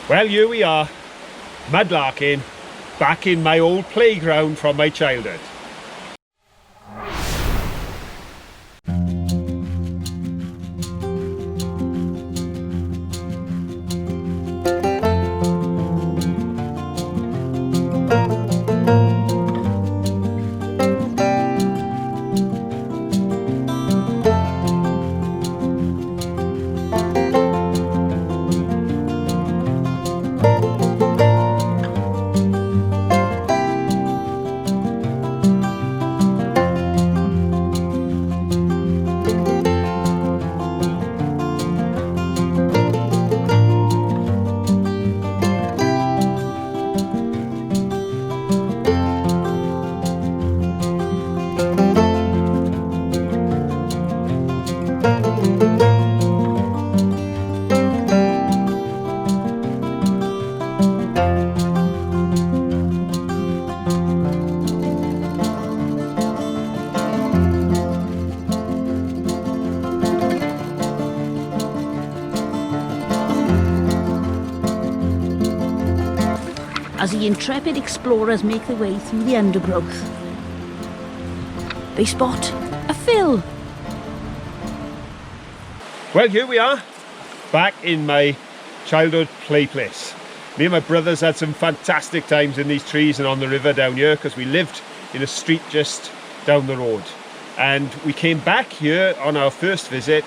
Well, here we are, mudlarking, back in my old playground from my childhood. As the intrepid explorers make their way through the undergrowth, they spot a fill. Well, here we are, back in my childhood play place. Me and my brothers had some fantastic times in these trees and on the river down here because we lived in a street just down the road. And we came back here on our first visit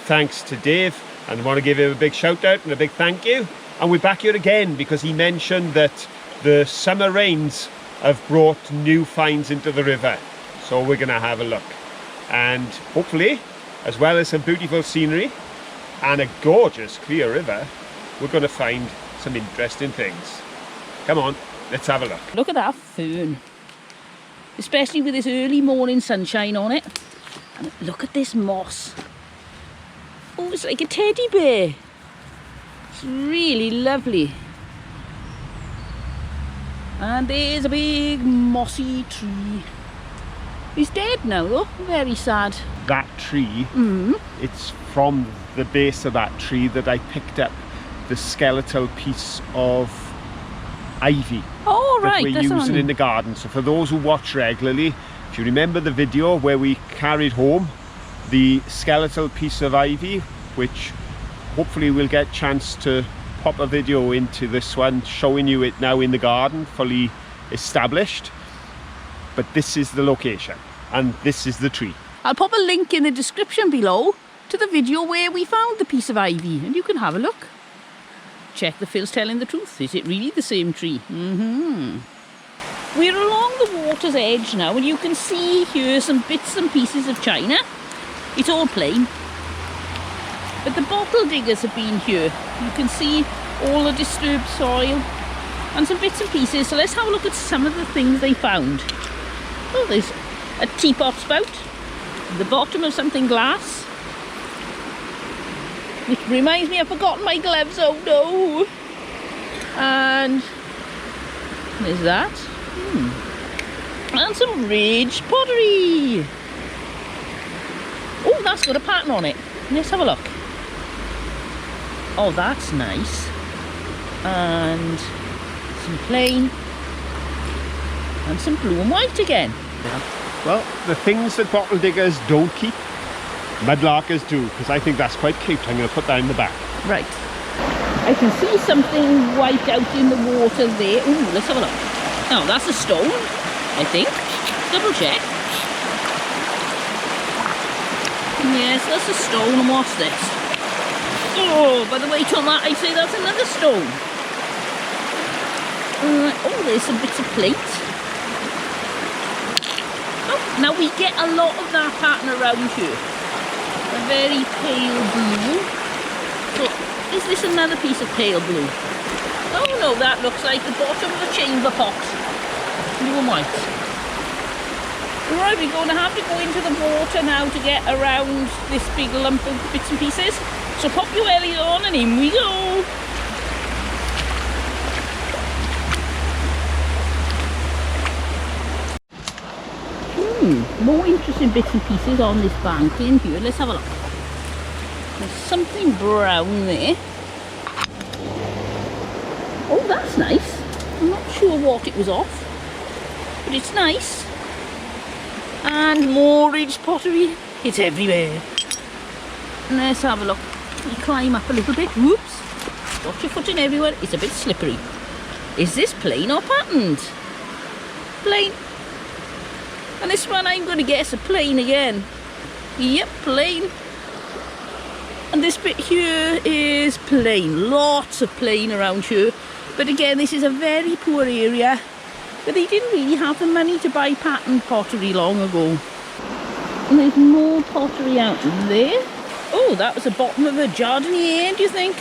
thanks to Dave, and I want to give him a big shout out and a big thank you. And we're back here again because he mentioned that the summer rains have brought new finds into the river. So we're going to have a look. And hopefully, as well as some beautiful scenery and a gorgeous clear river, we're going to find some interesting things. Come on, let's have a look. Look at that fern, especially with this early morning sunshine on it. And look at this moss. Oh, it's like a teddy bear. It's really lovely. And there's a big mossy tree. He's dead now though, very sad. That tree, it's from the base of that tree that I picked up the skeletal piece of ivy. Oh right, that we're using in the garden. So for those who watch regularly, if you remember the video where we carried home the skeletal piece of ivy, which hopefully we'll get a chance to pop a video into this one showing you it now in the garden, fully established. But this is the location and this is the tree. I'll pop a link in the description below to the video where we found the piece of ivy and you can have a look. Check the Phil's telling the truth. Is it really the same tree? We're along the water's edge now and you can see here some bits and pieces of china. It's all plain. But the bottle diggers have been here. You can see all the disturbed soil and some bits and pieces. So let's have a look at some of the things they found. Oh, there's a teapot spout, the bottom of something glass. Which reminds me I've forgotten my gloves, oh no. And there's that. And some raged pottery. Oh, that's got a pattern on it. Let's have a look. Oh, that's nice. And some plain. And some blue and white again. Well, the things that bottle diggers don't keep, mudlarkers do, because I think that's quite cute. I'm going to put that in the back. Right. I can see something white out in the water there. Ooh, let's have a look. Oh, that's a stone, I think. Double check. Yes, that's a stone. And what's this? Oh, by the weight on that, I'd say that's another stone. Oh, there's some bits of plate. Oh, now we get a lot of that pattern around here. A very pale blue. So, is this another piece of pale blue? Oh no, that looks like the bottom of a chamber pot. Blue and white. Right, we're going to have to go into the water now to get around this big lump of bits and pieces. So pop your wellies on and in we go. More interesting bits and pieces on this bank in here. Let's have a look. There's something brown there. Oh, that's nice. I'm not sure what it was off, but it's nice. And more ridge pottery. It's everywhere. And let's have a look. You climb up a little bit. Whoops. Got your footing everywhere. It's a bit slippery. Is this plain or patterned? Plain. And this one I'm going to guess a plain again. Yep, plain. And this bit here is plain. Lots of plain around here. But again, this is a very poor area. But they didn't really have the money to buy patterned pottery long ago. And there's more pottery out there. Oh, that was the bottom of a jardinier, do you think?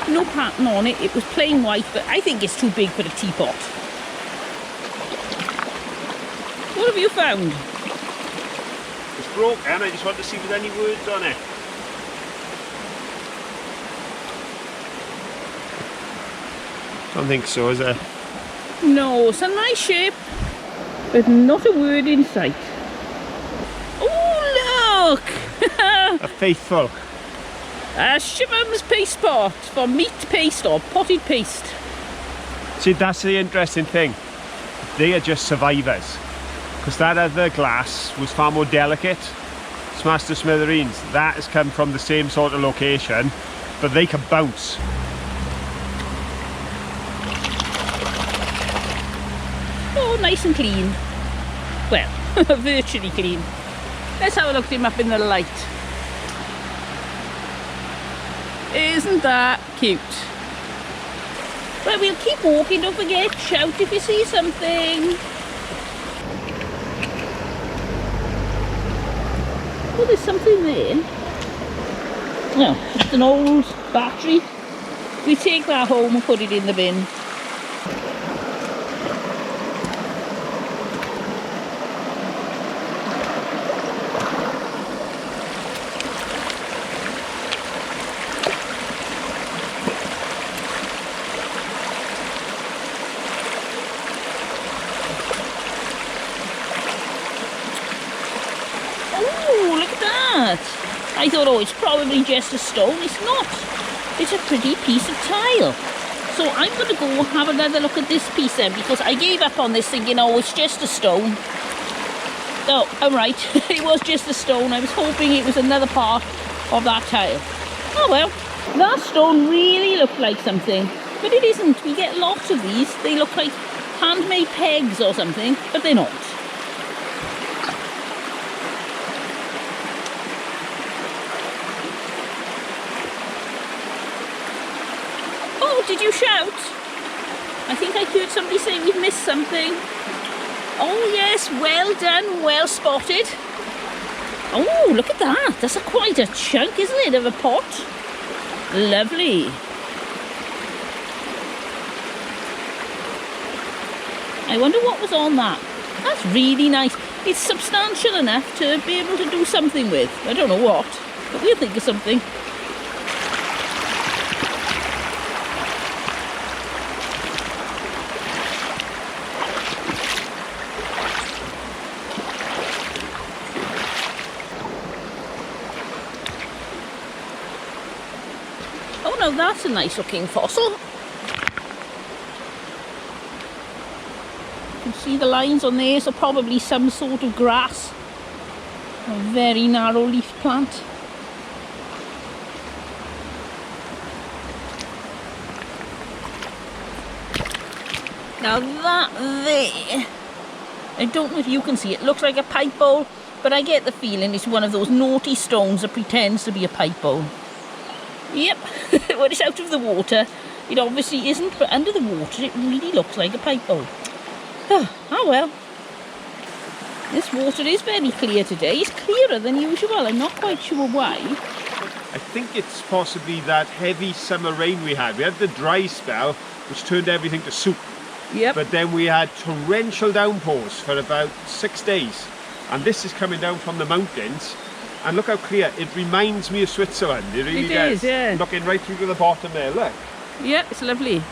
No pattern on it. It was plain white, but I think it's too big for a teapot. What have you found? It's broken. I just want to see if there's any words on it. Don't think so, is there? No, it's a nice shape, but not a word in sight. Oh, look! A faithful. A Shimham's paste pot for meat paste or potted paste. See, that's the interesting thing. They are just survivors. Because that other glass was far more delicate. Smashed to smithereens. That has come from the same sort of location, but they can bounce. Oh, nice and clean. Well, virtually clean. Let's have a look at him up in the light. Isn't that cute? Right, we'll keep walking. Don't forget, shout if you see something. Oh, there's something there. No, it's an old battery. We take that home and put it in the bin. I thought, oh, it's probably just a stone. It's not. It's a pretty piece of tile. So I'm going to go have another look at this piece then, because I gave up on this thinking, oh, it's just a stone. Oh, I'm right. It was just a stone. I was hoping it was another part of that tile. Oh, well. That stone really looked like something, but it isn't. We get lots of these. They look like handmade pegs or something, but they're not. Did you shout? I think I heard somebody say we've missed something. Oh yes, well done, well spotted. Oh, look at that. That's quite a chunk, isn't it, of a pot? Lovely. I wonder what was on that. That's really nice. It's substantial enough to be able to do something with. I don't know what, but we'll think of something. Oh, that's a nice looking fossil. You can see the lines on there, so probably some sort of grass. A very narrow leaf plant. Now that there, I don't know if you can see it, looks like a pipe bowl, but I get the feeling it's one of those naughty stones that pretends to be a pipe bowl. Yep, when it's out of the water, it obviously isn't, but under the water it really looks like a pipe bowl. Oh well. This water is very clear today. It's clearer than usual. I'm not quite sure why. I think it's possibly that heavy summer rain we had. We had the dry spell, which turned everything to soup. Yep. But then we had torrential downpours for about 6 days. And this is coming down from the mountains. And look how clear. It reminds me of Switzerland. It really does. Is, yeah. Looking right through to the bottom there, look. Yeah, it's lovely.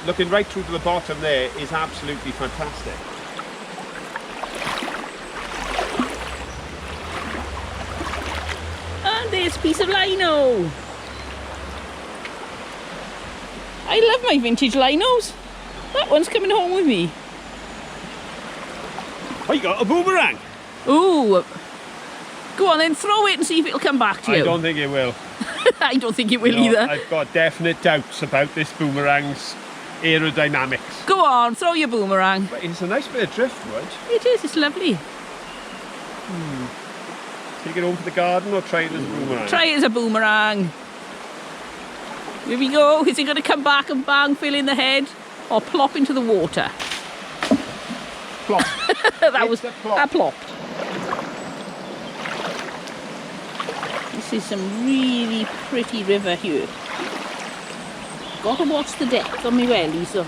Looking right through to the bottom there is absolutely fantastic. And there's a piece of lino. I love my vintage linos. That one's coming home with me. Oh, you got a boomerang? Ooh. Go on then, throw it and see if it'll come back to you. I don't think it will. I don't think it will either. I've got definite doubts about this boomerang's aerodynamics. Go on, throw your boomerang. But it's a nice bit of driftwood. It is, it's lovely. Take it home for the garden or try it as a boomerang? Try it as a boomerang. Here we go. Is it going to come back and bang, fill in the head, or plop into the water? Plop. That plopped. This is some really pretty river here. Got to watch the depth on my wellies though.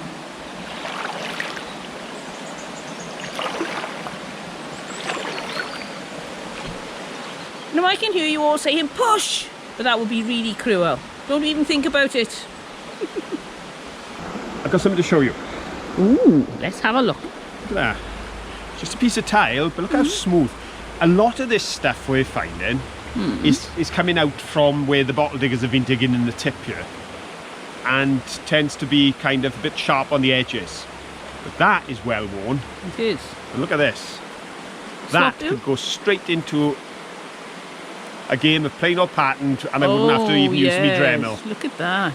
Now I can hear you all saying push, but that would be really cruel. Don't even think about it. I've got something to show you. Ooh, let's have a look. Look at that. Just a piece of tile, but look how smooth. A lot of this stuff we're finding is coming out from where the bottle diggers have been digging in the tip here, and tends to be kind of a bit sharp on the edges. But that is well worn. It is. And look at this. That could go straight into a game of plain or patterned, and I wouldn't have to even use me Dremel. Look at that.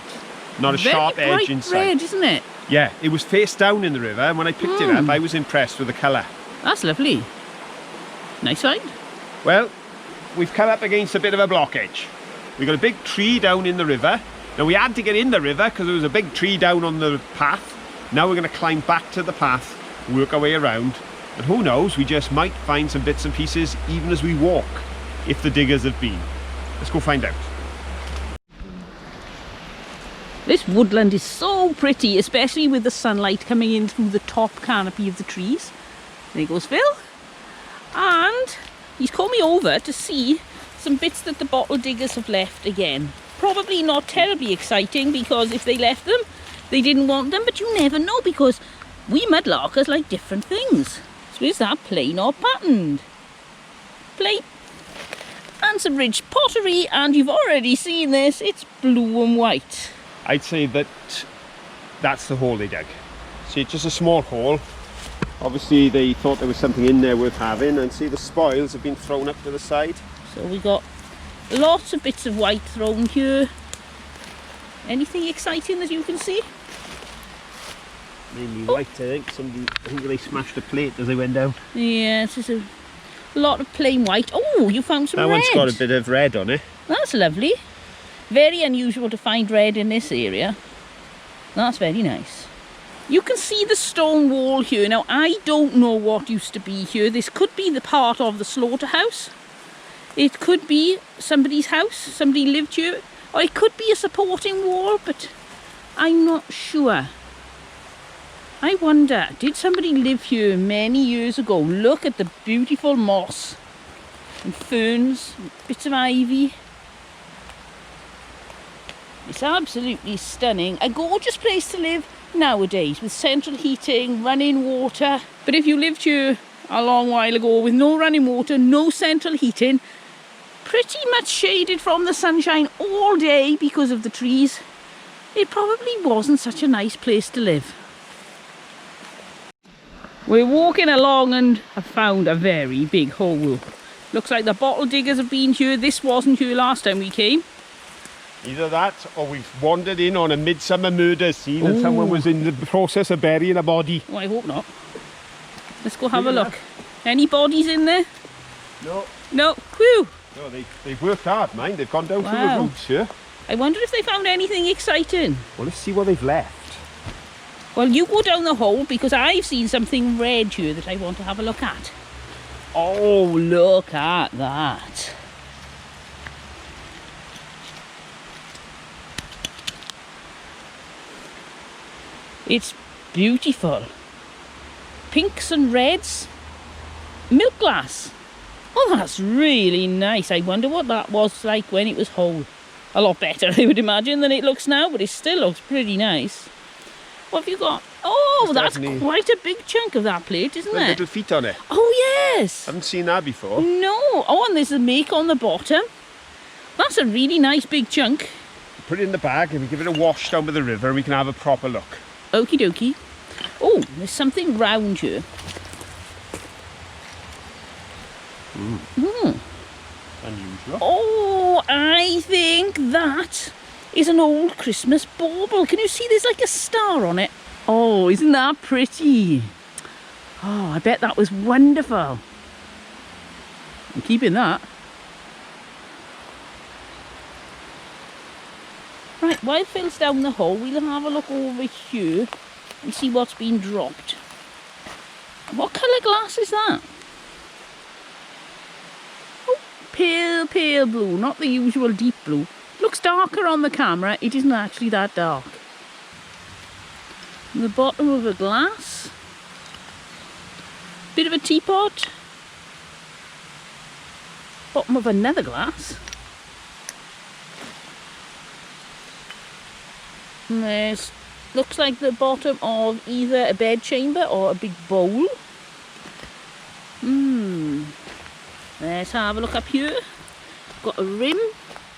Not a sharp edge inside. Red, isn't it? Yeah, it was face down in the river, and when I picked it up, I was impressed with the colour. That's lovely. Nice find. Well, we've come up against a bit of a blockage. We've got a big tree down in the river. Now we had to get in the river because there was a big tree down on the path. Now we're going to climb back to the path, work our way around, and who knows, we just might find some bits and pieces even as we walk, if the diggers have been. Let's go find out. This woodland is so pretty, especially with the sunlight coming in through the top canopy of the trees. There goes Phil. And he's called me over to see some bits that the bottle diggers have left again. Probably not terribly exciting, because if they left them, they didn't want them, but you never know, because we mudlarkers like different things. So is that plain or patterned? Plain. And some ridged pottery, and you've already seen this, it's blue and white. I'd say that that's the hole they dug. See, it's just a small hole. Obviously they thought there was something in there worth having, and see the spoils have been thrown up to the side. So we got lots of bits of white thrown here. Anything exciting that you can see? Mainly white, I think they smashed a plate as they went down. Yeah, it's just a lot of plain white. Oh, you found some red. That one's got a bit of red on it. That's lovely. Very unusual to find red in this area. That's very nice. You can see the stone wall here. Now, I don't know what used to be here. This could be the part of the slaughterhouse. It could be somebody's house. Somebody lived here. Or it could be a supporting wall, but I'm not sure. I wonder, did somebody live here many years ago? Look at the beautiful moss and ferns, and bits of ivy. It's absolutely stunning. A gorgeous place to live nowadays, with central heating, running water. But if you lived here a long while ago with no running water, no central heating, pretty much shaded from the sunshine all day because of the trees, it probably wasn't such a nice place to live. We're walking along and have found a very big hole. Looks like the bottle diggers have been here. This wasn't here last time we came. Either that, or we've wandered in on a midsummer murder scene and someone was in the process of burying a body. Oh, I hope not. Let's go have a look. Any bodies in there? No. No. Whew. No, they've worked hard, mind. They've gone down through the roots here. I wonder if they found anything exciting. Well, let's see what they've left. Well, you go down the hole, because I've seen something red here that I want to have a look at. Oh, look at that. It's beautiful. Pinks and reds. Milk glass. Oh, that's really nice. I wonder what that was like when it was whole. A lot better, I would imagine, than it looks now, but it still looks pretty nice. What have you got? Oh, that's quite a big chunk of that plate, isn't it? Little feet on it. Oh, yes. Haven't seen that before. No. Oh, and there's a make on the bottom. That's a really nice big chunk. put it in the bag and we give it a wash down by the river and we can have a proper look. Okie dokie. Oh, there's something round here. Unusual. Oh, I think that is an old Christmas bauble. Can you see there's like a star on it? Oh, isn't that pretty? Oh, I bet that was wonderful. I'm keeping that. Right, while Phil's down the hole, we'll have a look over here and see what's been dropped. What colour glass is that? Oh, pale blue, not the usual deep blue. Looks darker on the camera, it isn't actually that dark. And the bottom of a glass. Bit of a teapot. Bottom of another glass. And there's, looks like the bottom of either a bed chamber or a big bowl. Let's have a look up here. Got a rim.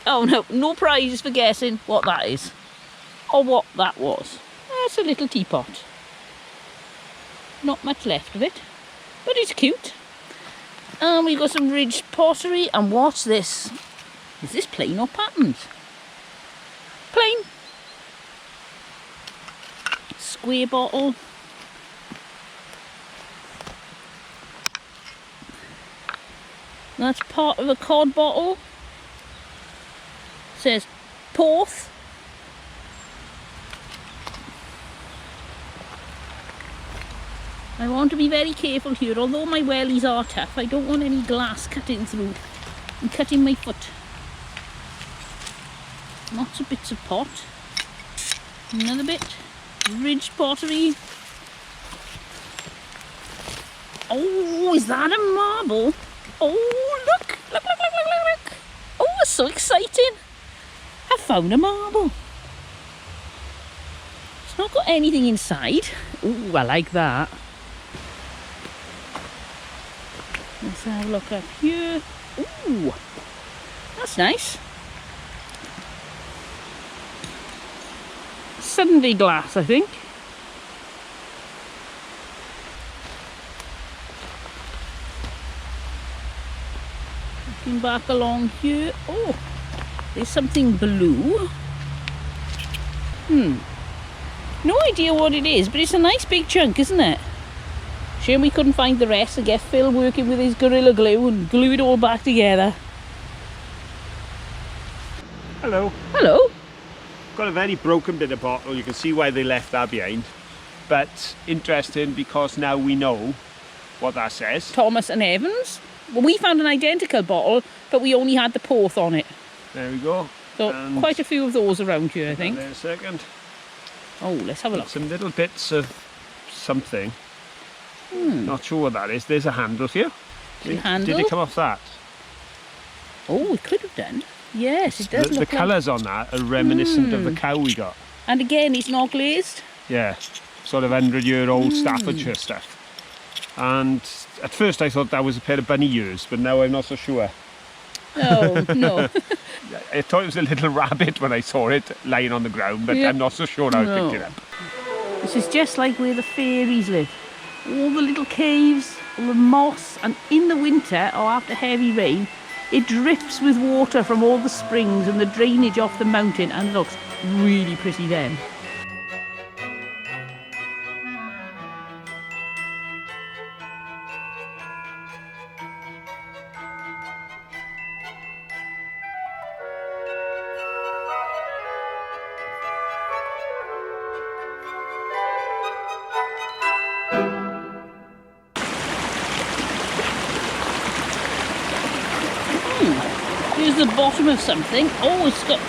Oh no, no prizes for guessing what that is. Or what that was. That's a little teapot. Not much left of it. But it's cute. And we've got some ridged pottery. And what's this? Is this plain or patterned? Plain. Square bottle. That's part of a cod bottle. Says Porth. I want to be very careful here, although my wellies are tough. I don't want any glass cutting through and cutting my foot. Lots of bits of pot. Another bit. Ridged pottery. Oh, is that a marble? Oh, look. Look. Oh, it's so exciting. I found a marble. It's not got anything inside. Oh, I like that. Let's have a look up here. Ooh, that's nice. Sunday glass, I think. Looking back along here. Oh, there's something blue. No idea what it is, but it's a nice big chunk, isn't it? Shame we couldn't find the rest and get Phil working with his Gorilla Glue and glue it all back together. Hello. Hello. Got a very broken bit of bottle. You can see why they left that behind. But interesting because now we know what that says. Thomas and Evans. Well, we found an identical bottle, but we only had the Porth on it. There we go. So and quite a few of those around here, I think. There a second. Oh, let's have a look. Some little bits of something. Not sure what that is. There's a handle here. Handle? Did it come off that? Oh, it could have done. Yes, it does The look colours on that are reminiscent of the cow we got. And again, it's not glazed. Yeah, sort of 100-year-old Staffordshire stuff. And at first I thought that was a pair of bunny ears, but now I'm not so sure. Oh, no. I thought it was a little rabbit when I saw it lying on the ground, but Yeah. I'm not so sure how I picked it up. This is just like where the fairies live. All the little caves, all the moss, and in the winter or after heavy rain, it drips with water from all the springs and the drainage off the mountain, and it looks really pretty then. Here's the bottom of something. Oh, it's got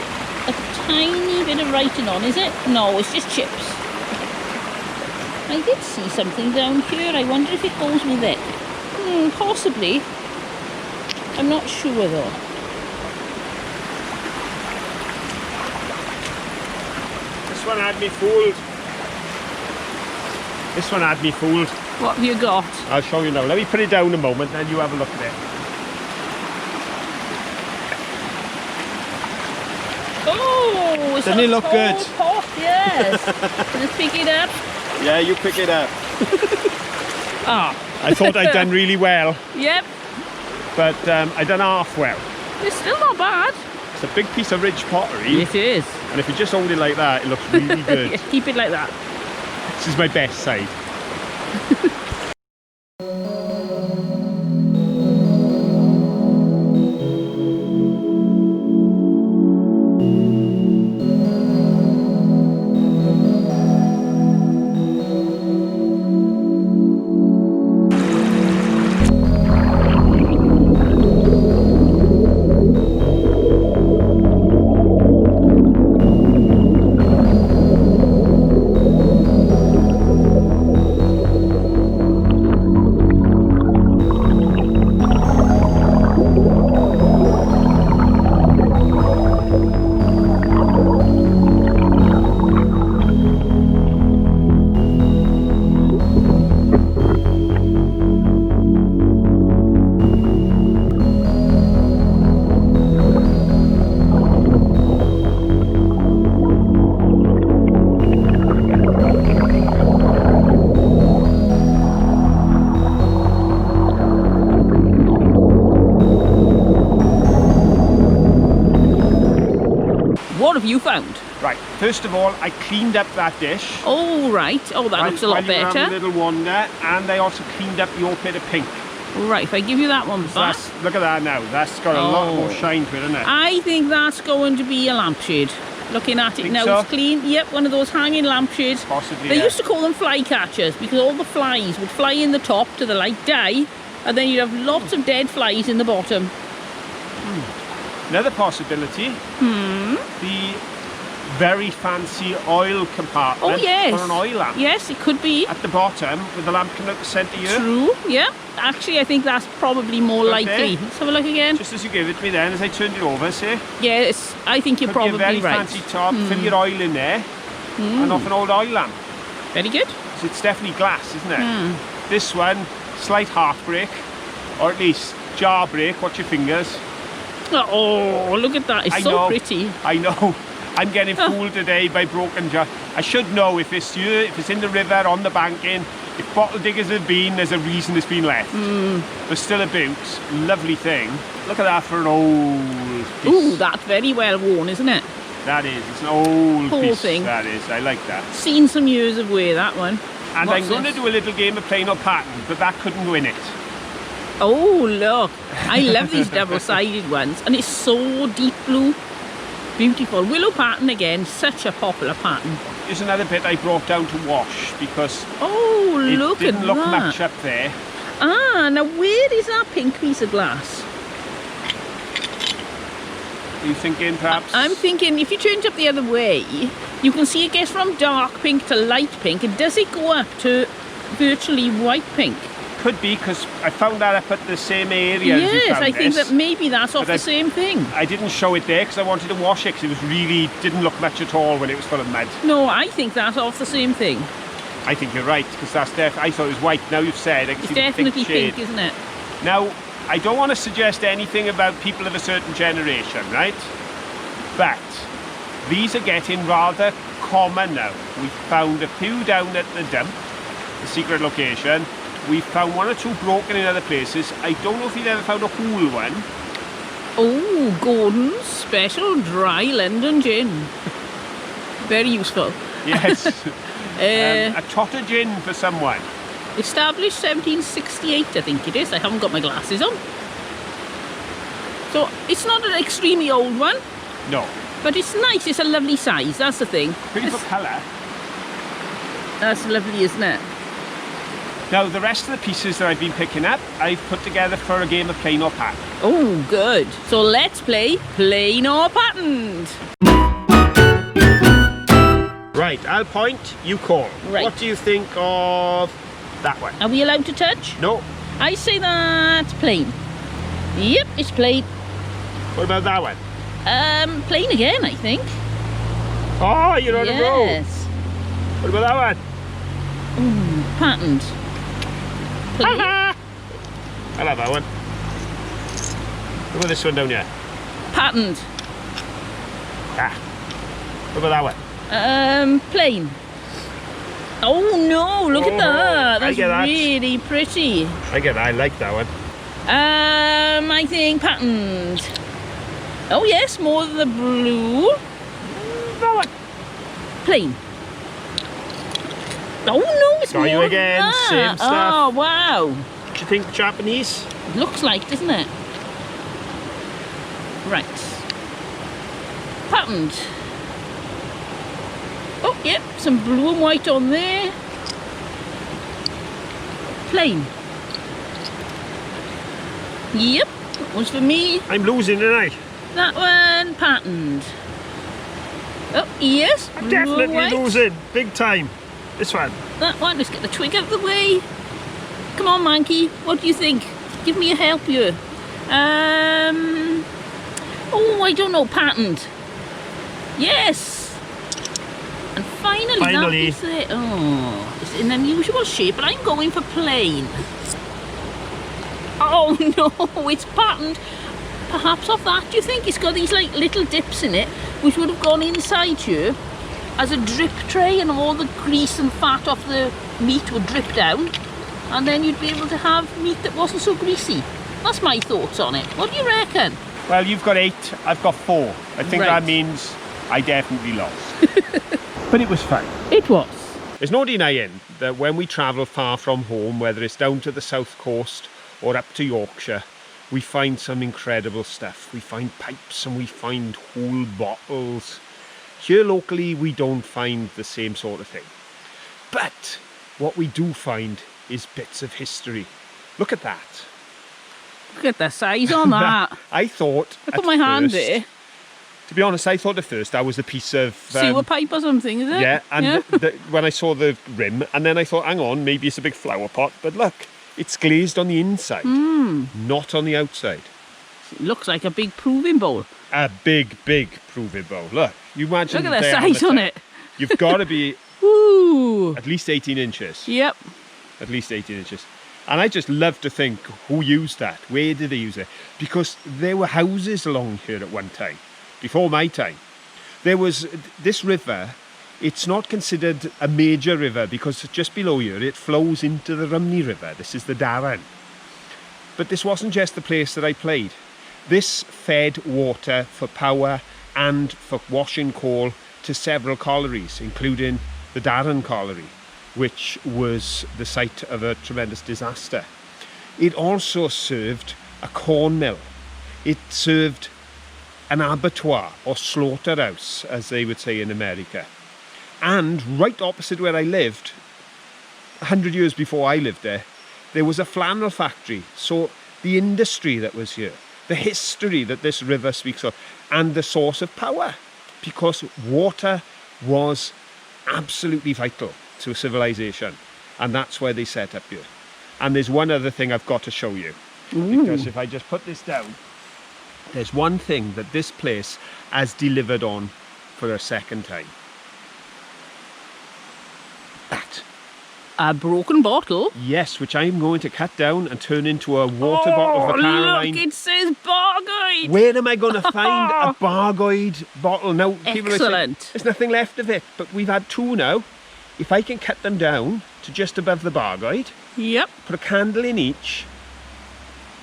a tiny bit of writing on, is it? No, it's just chips. I did see something down here. I wonder if it goes with it. Possibly. I'm not sure though. This one had me fooled. This one had me fooled. What have you got? I'll show you now. Let me put it down a moment, then you have a look at it. Oh, it's Doesn't a it look good? tall pot, yes. Just pick it up. Yeah, you pick it up. Ah. I thought I'd done really well, Yep. but I done half well. It's still not bad. It's a big piece of ridge pottery, It is. and if you just hold it like that, it looks really good. Yeah, keep it like that. This is my best side. What have you found? Right, first of all, I cleaned up that dish. Oh, right. Oh, that looks a lot while you were having better. a little wander, and I also cleaned up your bit of pink. Right, if I give you that one So back. look at that now. That's got a lot more Oh. shine to it, isn't it? I think that's going to be a lampshade. Looking at it Think now, so? it's clean. Yep, one of those hanging lampshades. Possibly. They yeah. used to call them fly catchers because all the flies would fly in the top to the light die, and then you'd have lots of dead flies in the bottom. Another possibility. The very fancy oil compartment Oh, yes. for an oil lamp. Yes, it could be. At the bottom, with the lamp coming out the centre here. True, yeah. Actually, I think that's probably more Okay. likely. Let's have a look again. Just as you gave it to me then, as I turned it over, see? Yes, I think you're Could be a probably very right. fancy top, fill your oil in there, and off an old oil lamp. Very good. So it's definitely glass, isn't it? This one, slight heartbreak, or at least jar break, watch your fingers. Oh, look at that. It's I so know. pretty. I know. I'm getting fooled today by broken jar. I should know if it's here, if it's in the river, on the banking, if bottle diggers have been, there's a reason it's been left. But still about, lovely thing. Look at that for an old piece. Ooh, that's very well worn, isn't it? That is, it's an old Whole piece. thing. That is, I like that. Seen some years of wear, that one. And What's I'm going to this? do a little game of plain or pattern, but that couldn't go in it. Oh, look. I love these double-sided ones. And it's so deep blue. Beautiful. Willow pattern again. Such a popular pattern. Here's another bit I brought down to wash because Oh, it look at didn't look that. much up there. Ah, now where is that pink piece of glass? Are you thinking perhaps? I'm thinking if you turn it up the other way, you can see it gets from dark pink to light pink. And does it go up to virtually white pink? Could be because I found that up at the same area as you Yes, found I think this. that maybe that's off But the same thing. I didn't show it there because I wanted to wash it because it was really didn't look much at all when it was full of mud. No, I think that's off the same thing. I think you're right because that's I thought it was white. Now you've said I can It's see the definitely shade. pink, isn't it? Now I don't want to suggest anything about people of a certain generation, right? But these are getting rather common now. We've found a few down at the dump, the secret location. We've found one or two broken in other places. I don't know if you've ever found a whole one. Oh, Gordon's special dry London gin. Very useful. Yes. Uh, a Totter gin for someone. Established 1768, I think it is. I haven't got my glasses on. So it's not an extremely old one, No. but it's nice. It's a lovely size. That's the thing. Beautiful colour. That's lovely, isn't it? Now the rest of the pieces that I've been picking up, I've put together for a game of plain or pattern. Oh, good. So let's play plain or patterned. Right, I'll point, you call. Right. What do you think of that one? Are we allowed to touch? No. I say that's plain. Yep, it's plain. What about that one? Plain again, I think. Oh, you're on a roll. Yes. What about that one? Ooh, patterned. Plain. I love that one. What about this one down here? Patterned. Ah. What about that one? Plain. Oh no, look at that. That's I get that. really pretty. I like that one. I think patterned. Oh yes, more of the blue. That one. Plain. Oh no, it's Got more you of again, that. same stuff. Oh wow. Do you think Japanese? Looks like, doesn't it? Right. Patterned. Oh, yep, some blue and white on there. Plain. Yep, that was for me. I'm losing tonight. That one patterned. Oh, yes. I'm blue and definitely white. losing. Big time. This one. That one, let's get the twig out of the way. Come on, Mankey, what do you think? Give me a help here. Oh, I don't know, patterned. Yes. And finally, that piece there. Oh, it's an unusual shape, but I'm going for plain. Oh no, it's patterned. Perhaps off that, do you think? It's got these like little dips in it, which would have gone inside here as a drip tray, and all the grease and fat off the meat would drip down, and then you'd be able to have meat that wasn't so greasy. That's my thoughts on it. What do you reckon? Well, you've got 8, I've got 4. I think Right. that means I definitely lost. But it was fun. It was. There's no denying that when we travel far from home, whether it's down to the south coast or up to Yorkshire, we find some incredible stuff. We find pipes and we find whole bottles. Here locally, we don't find the same sort of thing. But what we do find is bits of history. Look at that. Look at the size on that. I thought Look at my hand first, there. To be honest, I thought at first that was a piece of... Sewer pipe or something, is it? Yeah, and when I saw the rim, and then I thought, hang on, maybe it's a big flower pot. But look, it's glazed on the inside, not on the outside. It looks like a big proving bowl. A big, big proving bowl. Look, you imagine... Look at the size on it. You've got to be Ooh. at least 18 inches. Yep. At least 18 inches. And I just love to think who used that. Where did they use it? Because there were houses along here at one time, before my time. There was this river. It's not considered a major river because just below here it flows into the Rumney River. This is the Darren. But this wasn't just the place that I played. This fed water for power and for washing coal to several collieries, including the Darren Colliery, which was the site of a tremendous disaster. It also served a corn mill. It served an abattoir or slaughterhouse, as they would say in America. And right opposite where I lived, 100 years before I lived there, there was a flannel factory. So the industry that was here, the history that this river speaks of, and the source of power, because water was absolutely vital to a civilization, and that's where they set up here. And there's one other thing I've got to show you. Because if I just put this down, there's one thing that this place has delivered on for a second time. That. A broken bottle. Yes, which I'm going to cut down and turn into a water bottle for Caroline. Look, it says Bargoid. Where am I going to find a Bargoid bottle? Now, people are saying, Excellent. there's nothing left of it, but we've had 2 now. If I can cut them down to just above the Bargoid, Yep. put a candle in each.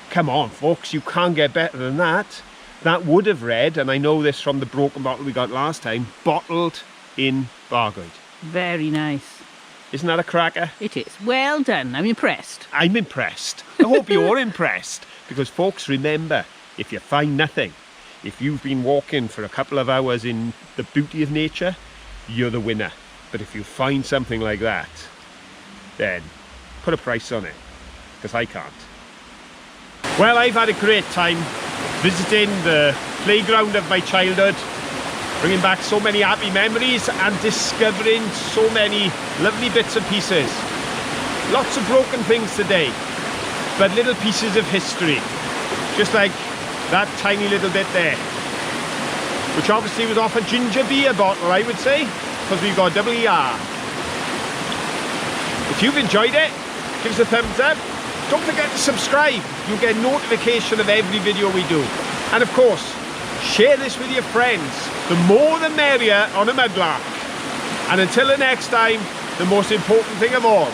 Come on, folks, you can't get better than that. That would have read, and I know this from the broken bottle we got last time, bottled in Bargoid. Very nice. Isn't that a cracker? It is. Well done. I'm impressed. I'm impressed. I hope you're impressed. Because, folks, remember, if you find nothing, if you've been walking for a couple of hours in the beauty of nature, you're the winner. But if you find something like that, then put a price on it, because I can't. Well, I've had a great time visiting the playground of my childhood, bringing back so many happy memories and discovering so many lovely bits and pieces. Lots of broken things today, but little pieces of history, just like that tiny little bit there, which obviously was off a ginger beer bottle, I would say, because we've got double ER. If you've enjoyed it, give us a thumbs up. Don't forget to subscribe. You'll get notification of every video we do. And of course, share this with your friends. The more the merrier on a mudlark. And until the next time, the most important thing of all,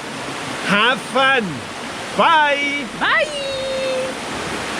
have fun. Bye. Bye.